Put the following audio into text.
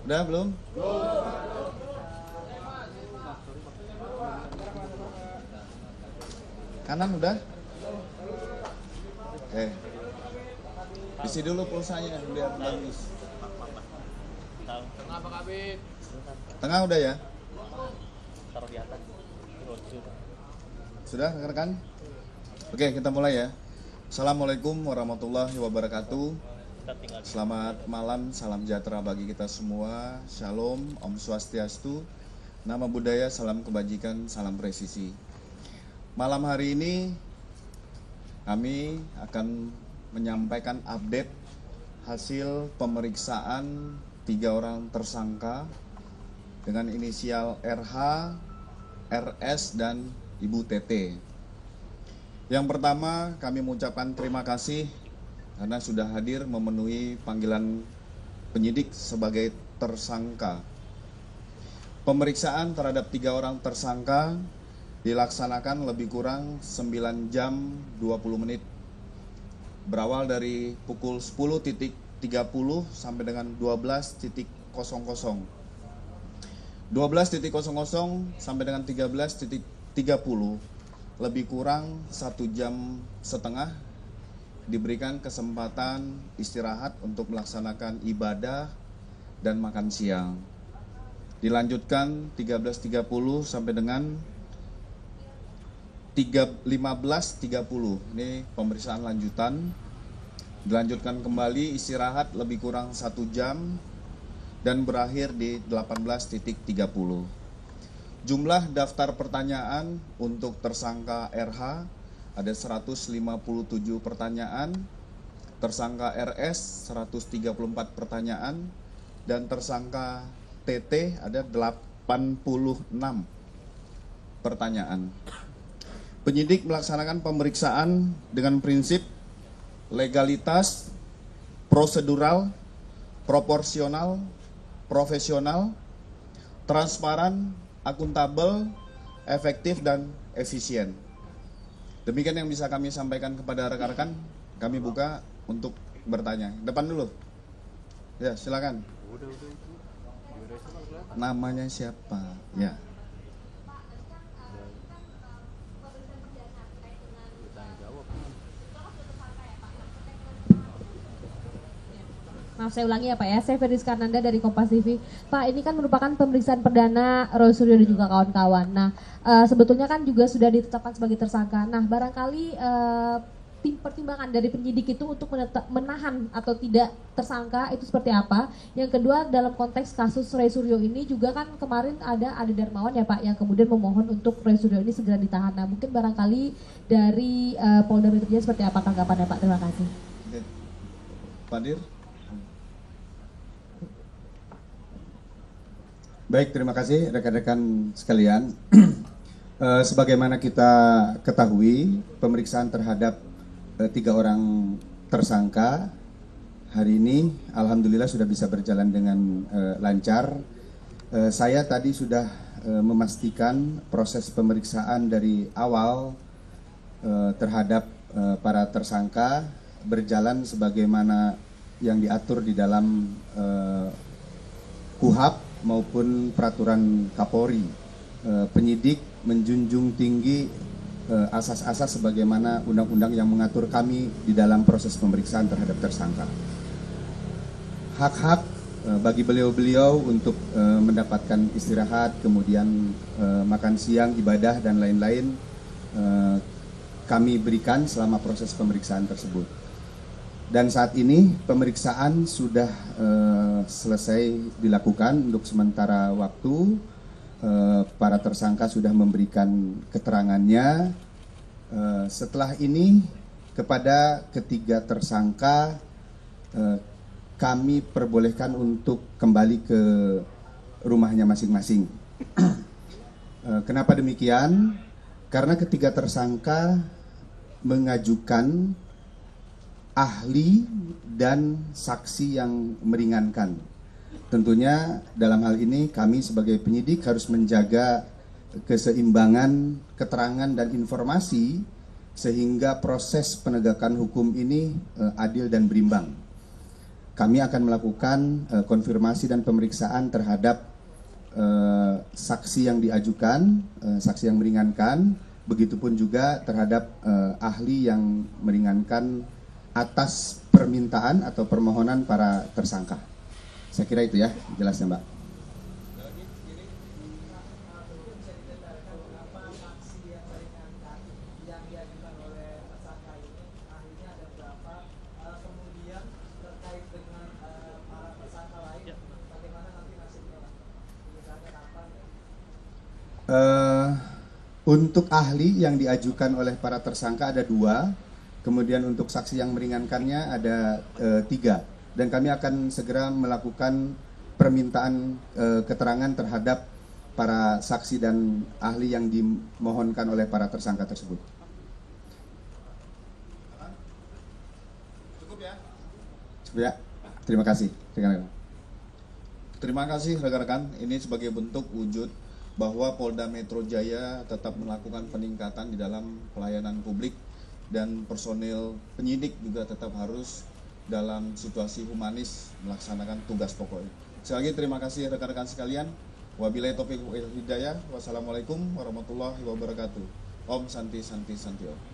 Udah belum? Kanan udah? Oke. Isi dulu pulsanya biar bagus. Tengah Pak Kabit. Tengah udah ya? Taruh di atas. Sudah rekan-rekan? Oke, kita mulai ya. Assalamualaikum warahmatullahi wabarakatuh. Selamat malam, salam sejahtera bagi kita semua. Shalom, Om Swastiastu. Nama budaya, salam kebajikan, salam presisi. Malam hari ini kami akan menyampaikan update hasil pemeriksaan 3 orang tersangka dengan inisial RH, RS, dan Ibu TT. Yang pertama, kami mengucapkan terima kasih karena sudah hadir memenuhi panggilan penyidik sebagai tersangka. Pemeriksaan terhadap 3 orang tersangka dilaksanakan lebih kurang 9 jam 20 menit. Berawal dari pukul 10.30 sampai dengan 12.00. 12.00 sampai dengan 13.30, lebih kurang 1 jam setengah diberikan kesempatan istirahat untuk melaksanakan ibadah dan makan siang. Dilanjutkan 13.30 sampai dengan 15.30. Ini pemeriksaan lanjutan. Dilanjutkan kembali istirahat lebih kurang 1 jam dan berakhir di 18.30. Jumlah daftar pertanyaan untuk tersangka RH ada 157 pertanyaan, tersangka RS 134 pertanyaan, dan tersangka TT ada 86 pertanyaan. Penyidik melaksanakan pemeriksaan dengan prinsip legalitas, prosedural, proporsional, profesional, transparan, akuntabel, efektif, dan efisien. Demikian yang bisa kami sampaikan kepada rekan-rekan. Kami buka untuk bertanya. Depan dulu. Ya, silakan. Namanya siapa? Ya. Maaf, saya ulangi ya Pak ya, saya Feriska Nanda dari Kompas TV. Pak, ini kan merupakan pemeriksaan perdana Roy Suryo dan juga kawan-kawan. Nah, sebetulnya kan juga sudah ditetapkan sebagai tersangka. Nah, barangkali pertimbangan dari penyidik itu untuk menahan atau tidak tersangka itu seperti apa? Yang kedua, dalam konteks kasus Roy Suryo ini juga kan kemarin ada Ade Darmawan ya Pak, yang kemudian memohon untuk Roy Suryo ini segera ditahan. Nah, mungkin barangkali dari Polda Metro Jaya seperti apa tanggapannya Pak? Terima kasih. Oke. Pak Dir. Baik, terima kasih rekan-rekan sekalian. Sebagaimana kita ketahui, pemeriksaan terhadap 3 orang tersangka hari ini alhamdulillah sudah bisa berjalan dengan lancar. Saya tadi sudah memastikan proses pemeriksaan dari awal terhadap para tersangka berjalan sebagaimana yang diatur di dalam KUHP maupun peraturan Kapolri. Penyidik menjunjung tinggi asas-asas sebagaimana undang-undang yang mengatur kami di dalam proses pemeriksaan terhadap tersangka. Hak-hak bagi beliau-beliau untuk mendapatkan istirahat, kemudian makan siang, ibadah, dan lain-lain kami berikan selama proses pemeriksaan tersebut. Dan saat ini pemeriksaan sudah selesai dilakukan untuk sementara waktu. Para tersangka sudah memberikan keterangannya. Setelah ini kepada ketiga tersangka kami perbolehkan untuk kembali ke rumahnya masing-masing. Kenapa demikian? Karena ketiga tersangka mengajukan ahli dan saksi yang meringankan. Tentunya dalam hal ini kami sebagai penyidik harus menjaga keseimbangan keterangan dan informasi sehingga proses penegakan hukum ini adil dan berimbang. kami akan melakukan konfirmasi dan pemeriksaan terhadap saksi yang diajukan, saksi yang meringankan, begitupun juga terhadap ahli yang meringankan atas permintaan atau permohonan para tersangka. Saya kira itu ya jelasnya, Mbak. Untuk ahli yang diajukan oleh para tersangka ada 2, kemudian untuk saksi yang meringankannya ada 3, dan kami akan segera melakukan permintaan keterangan terhadap para saksi dan ahli yang dimohonkan oleh para tersangka tersebut. Cukup ya? Cukup ya? Terima kasih. Terima kasih rekan-rekan. Ini sebagai bentuk wujud bahwa Polda Metro Jaya tetap melakukan peningkatan di dalam pelayanan publik dan personil penyidik juga tetap harus dalam situasi humanis melaksanakan tugas pokoknya. Sekali lagi terima kasih rekan-rekan sekalian. Wabillahi taufiq wal hidayah. Wassalamualaikum warahmatullahi wabarakatuh. Om Santi Santi Santi Om.